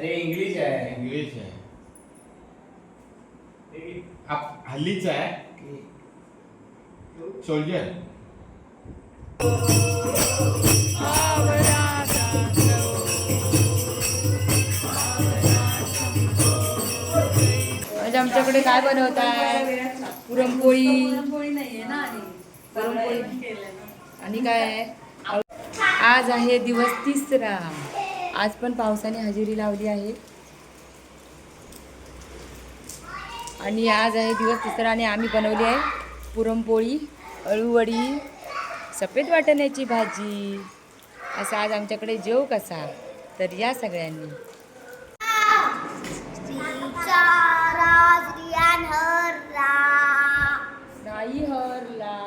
अरे इंग्लिश आहे. इंग्लिश आहे. हल्लीच आहे. सोल्जर. आज आमच्याकडे काय बनवताय? पुरणपोळी. पुरणपोळी आणि काय आहे? आज आहे दिवस 3रा. आज पण पावसाने हजेरी लावली आहे आणि आज आहे दिवस 3रा आणि आम्ही बनवली आहे पुरणपोळी, अळूवडी, सफेद वाटाण्याची भाजी. असं आज आमच्याकडे जेव कसा तर या सगळ्यांनी. नाही हरला.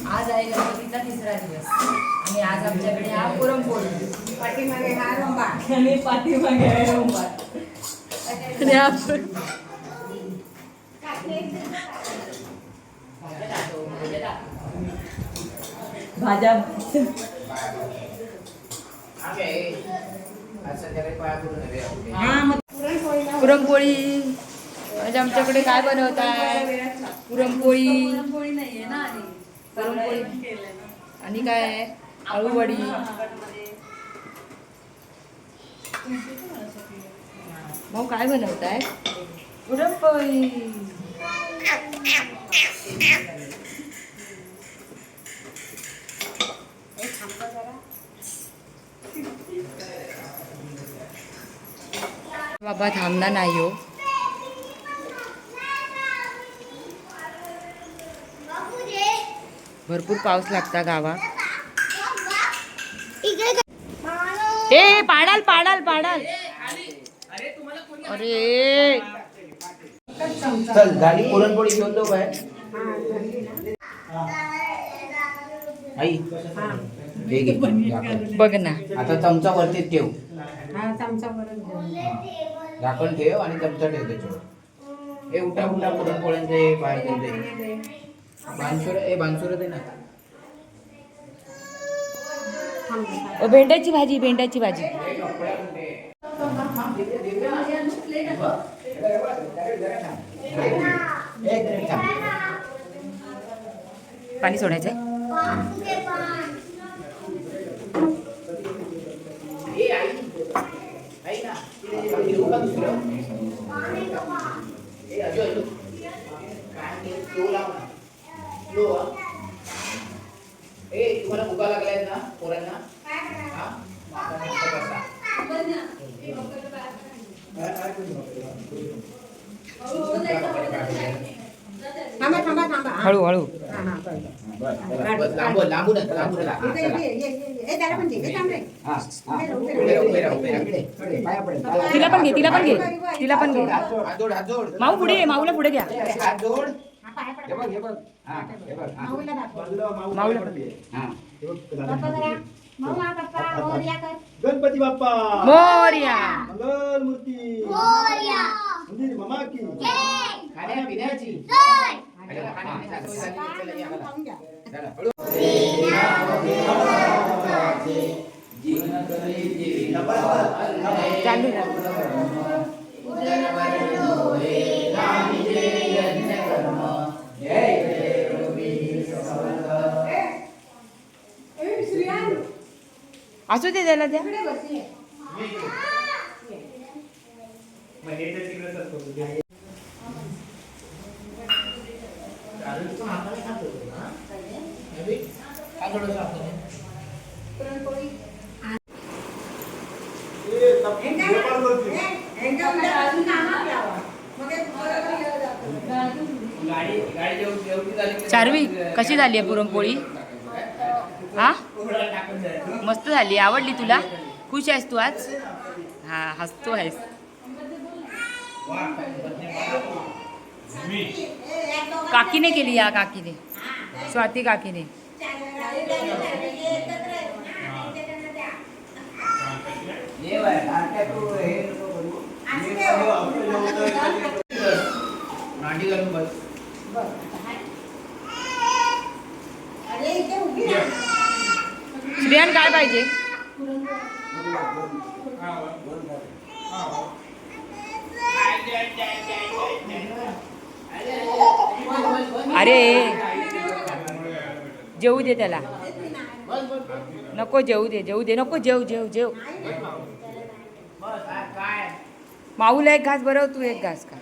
आज आहे गणपतीचा 3रा दिवस आणि आज आमच्याकडे हा पुरणपोळी, पाठीमागे हा रंबा आणि पाठीमागे हा रंबा आणि आपण भाज्या पुरणपोळी. आज आमच्याकडे काय बनवताय? पुरणपोळी. पुरणपोळी आणि काय आहे? अळूवडी. भाऊ काय बनवताय? पुरणपोळी. बाबा थांबणार नाही हो. भरपूर पाऊस लागता गावात. ए पाडाल पाडाल पाडाल. अरे चल झाली पुरणपोळी घेऊन जाऊ काय? आई घे घे. बघ ना. आता चमचा वरती ठेव. झाकण ठेव आणि चमचा ठेव त्याच्यावर. हे उठा उठा पुरणपोळ्यांचे बाहेर ठेवते. बांसुर दे ना. भेंड्याची भाजी, भेंड्याची भाजी. पाणी सोडायचंय. तुम्हाला भुका लागलाय ना पोरांना? हळू हळू. तिला पण घे, तिला पण घे, तिला पण घे. माऊ पुढे घे, माऊला पुढे घ्या. माऊला गणपती बाप्पा मोरया. मंगल मूर्ती मंदिर मामा की खाण्यापिण्याची चालू असू दे त्याला द्या. चार्वी कशी झाली आहे पुरणपोळी? हा मस्त झाली. आवडली तुला? खुश आहेस तू आज? हा हसतो आहेस. काकीने केली, या काकीने, स्वाती काकीने. नाटी घालून बस. अरे इथे उभी रियान काय पाहिजे? अरे जेवू दे त्याला. नको जेवू दे नको जेव. माऊला एक घास बरं, तू एक घास का?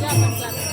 या पण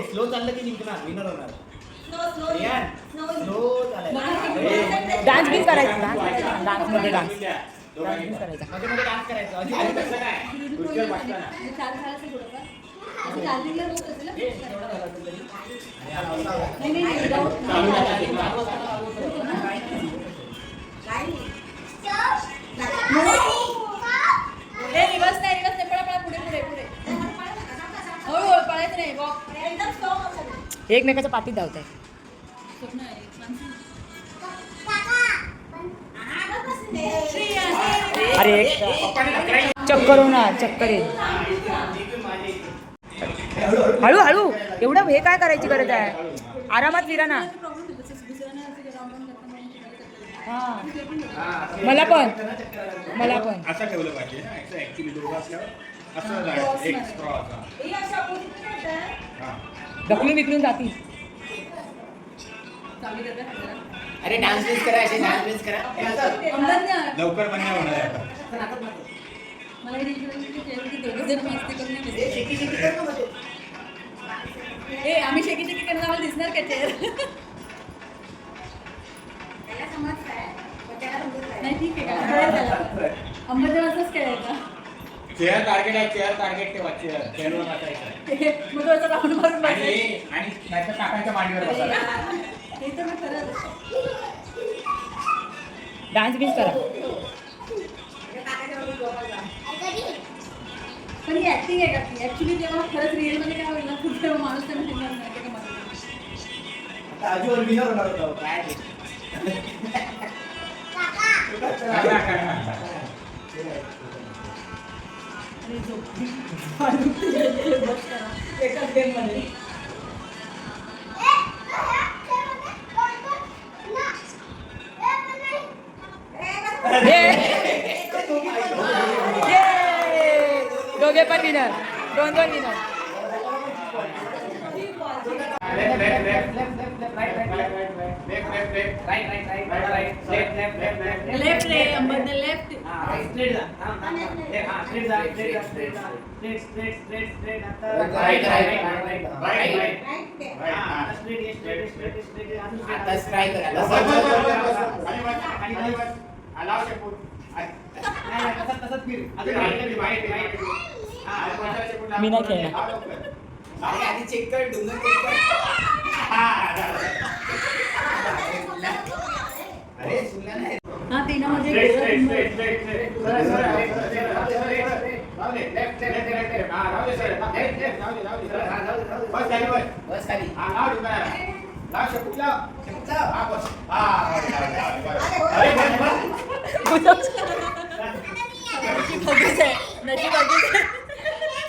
स्लो चाललं की जिंकणार विनर होणार रियान स्लो चालायचं डान्स बिन्स करायचा डान्स मध्ये डान्स बिन्स करायचा मध्ये मध्ये डान्स करायचं अजून आणि कसं काय खुर्चीवर बसताना एकमेकाच्या पाठीत धावताय अरे चक्कर होणार चक्कर येईल हळू हळू एवढं हे काय करायची गरज आहे आरामात विरा ना हा मला पण असं ठेवलं पाहिजे ना असं ऍक्च्युली दोघं असल्यावर असं जायचं एक स्ट्रॉ असा हा ढकलून विकलून जातील अरे डान्स बिन्स करा असे डान्स बिन्स करा लवकर पण नाही होणार आहे आता. आम्ही शेकी शेकी करणार आम्हाला दिसणार का चेअर नाही ठीक आहे का अंबादेवाचाच खेळायचा चेअर टार्गेट आहे चेअर टार्गेट ठेवा चेअरवर बसायचं मग तो राऊंड मारून आणि नाहीतर काकांच्या मांडीवर बसायचं हे तर मग खरंच डान्स बिन्स करा पण ही ऍक्टिंग आहे का ती ऍक्च्युली जेव्हा खरंच रिअल मध्ये काय होईल ना खूप तेव्हा माणूस त्यांना फिरणार नाही ते का मला अजून विनर होणार होता काय एकाच गेम मध्ये दोघे पण विनर दोन विनर लेफ्ट रे अंबादे लेफ्ट स्ट्रेट जा हां स्ट्रेट जा स्ट्रेट आता राईट आता स्ट्राईक करा अलाव शेपूट तसंच फिर मी नाही खेळणार अरे आधी चेक कर डुंगर चेक कर अरे सुनला नाही हा तीनामध्ये बस खाली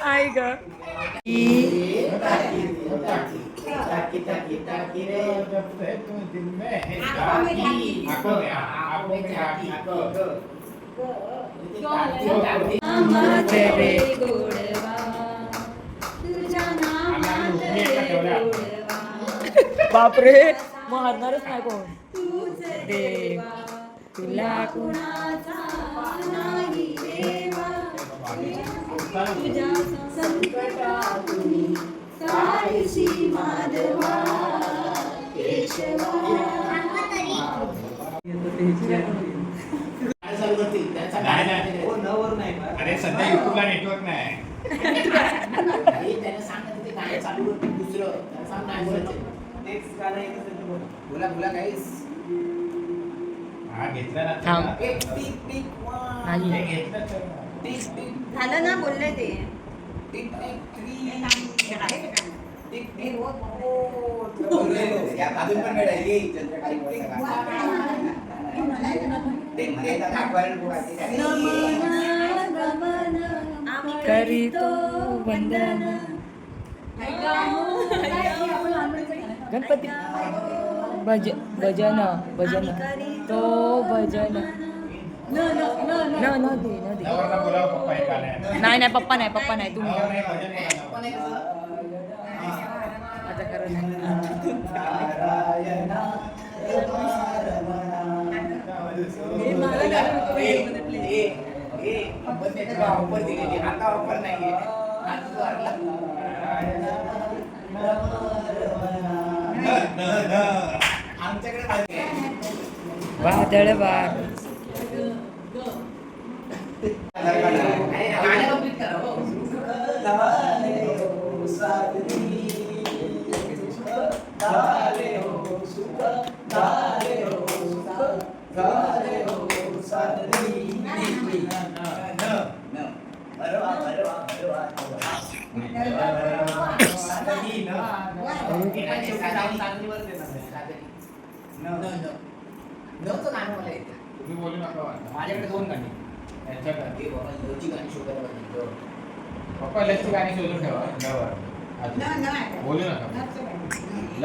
आई ग बापरे मग हरणारच नाही कोण देव तुला कुणाचा नाही देवा तुझ्या संकटातून साईशी माधवा केशवा अरे सध्या युट्यूबला नेटवर्क नाही त्यांना सांग ना ते गाणं चालू होतं दुसरं त्यांना सांग नाही बोलायचं नेक्स्ट गाणं एकच बोला बोला गाईस हा घेतला ना थांब. टिक टिक टिक नाही. हे घेतलं तर. टिक टिक झालं ना बोलले ते टिक टिक थ्री या अजून पण वेळ आहे. ये चंद्रकांत बोलायचं का? ते मला दाखवायला बोलायचे काय? करीतो वंदन गणपती भजन तो भजन न दे नवरला बोलावं, पप्पा एक आलाय. नाही पप्पा नाही तुम्ही नवर नाही, भजन बोला. आता करा आपण त्याचा ऑफर दिलेली आता ऑफर नाहीये. आज वारला. आमच्याकडे माहिती आहे. वादळ वार गाणं complete करा, हो. तुम्ही बोलू नका वाटतं. माझ्याकडे 2 गाणी यांच्याकडे. हे बाबा योची गाणी शोधायला पाहिजे. पप्पा लसची गाणी शोधून ठेवा. नवर. बोलू नका. ल.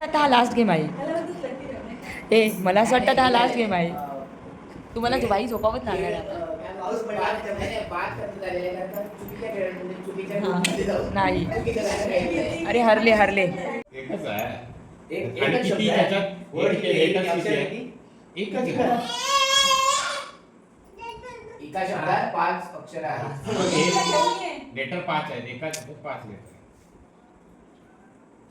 आता हा लास्ट गेम आहे मला असं वाटतं हा लास्ट गेम आहे तुम्हाला बाई झोपावत लागणार आहे आता. नाही. अरे हरले एकच आहे. आणि किती त्याच्यात एकच किती आहे? एकच आहे. एका शब्दात 5 अक्षर आहेत. लेटर 5 आहेत. एकाच 5 लेटर.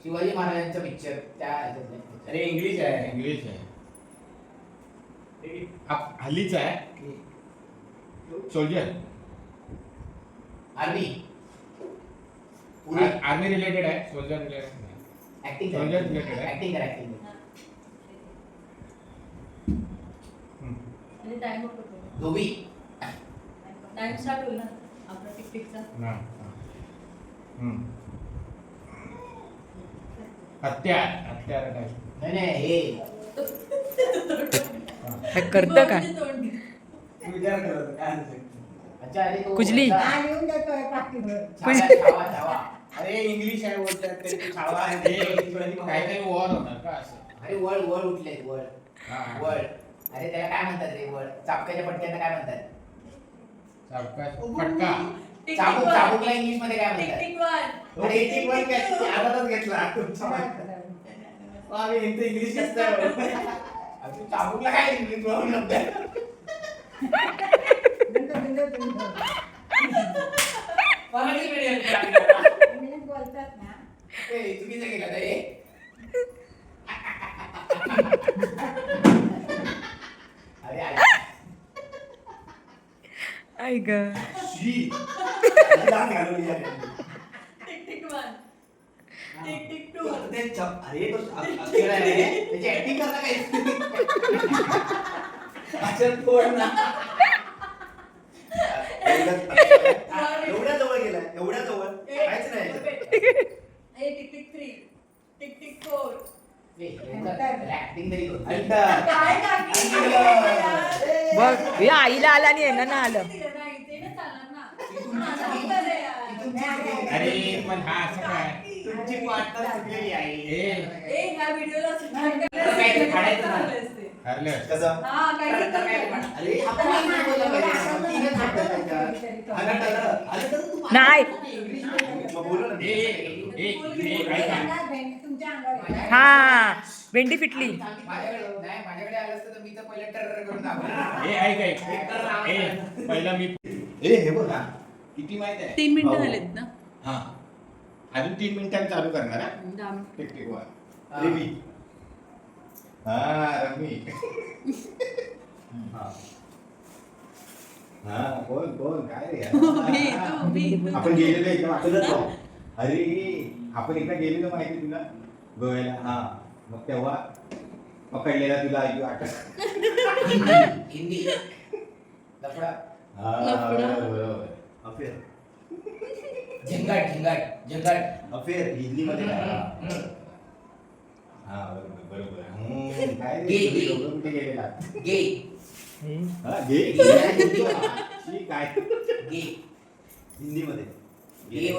शिवाजी महाराजांचा पिक्चर त्या ह्याच्यातलं. अरे इंग्लिश आहे. इंग्लिश आहे. हल्लीच आहे. सोल्जर. आर्मी आर्मी रिलेटेड आहे. सोल्जर रिलेटेड नाही. ऍक्टिंग Soldier related आहे. ऍक्टिंग करा ऍक्टिंग. धोबी टाइम स्टार्ट होईल ना आपला टिकटिकचा. हत्यार काय? नाही हे काय करतं काय विचार करत काय अच्छा अरे तो कुजली. छावा. अरे इंग्लिश आहे बोलतात तरी तू छावा आहे. काहीतरी वॉर होणार का असं? अरे वळ उठले वळ. हा. अरे त्याला काय म्हणतात रे वळ? चापक्याच्या पटक्यांना काय म्हणतात? फटका. चाबूकला इंग्लिश मध्ये काय म्हणतात? Tick one. आवाजच घेतला आम्ही इंग्लिश कसं चाबूकला काय इंग्लिश म्हणतात? मराठी medium चुकीचं केलं तर हे. अरे आई ग टिक वन. Tick two. अरे तो अक्षर आहे रे. त्याची ऍक्टिंग करता काय? अक्षर फोड ना. एवढ्या जवळ गेलाय एवढ्या जवळ काहीच नाही टिक टिक 3. टिक 4. ऍक्टिंग तरी करतो. काय बघ हे आईला आला आणि यांना ना आलं. अरे पण हा असं काय? तुमची पार्टनर चुकलेली आहे हरलं. कसं अरे आपण नाही बोललं पाहिजे. तीनच शब्द त्याच्यात. नाही मग बोलू ना ऐका. हा भेंडी फिटली. माझ्याकडे आलं असतं तर मी तर पहिलं टर करून दाखवलं. ऐक. पहिला मी हे बघ ना किती माहित आहे? 3 मिनिटं झालेत ना. हा. अजून 3 मिनिटांनी चालू करणार हा? 10 मिनिटं. Tick one. रमी. हा रमी. हा कोण काय रे आपण गेलेलो एकदम आठवत अरे आपण एकदा गेलेलो माहिती तुला गोव्याला. हा मग तेव्हा पकडलेला तुला ऐकू आठवत. हिंदी लफडा अफेअर झिंगाट झिंगाट झिंगाट अफेअर हिंदीमध्ये काय हा बरोबर काय गे, गे. कुठे गेलेला गे हा गे गे काय गे हिंदीमध्ये गे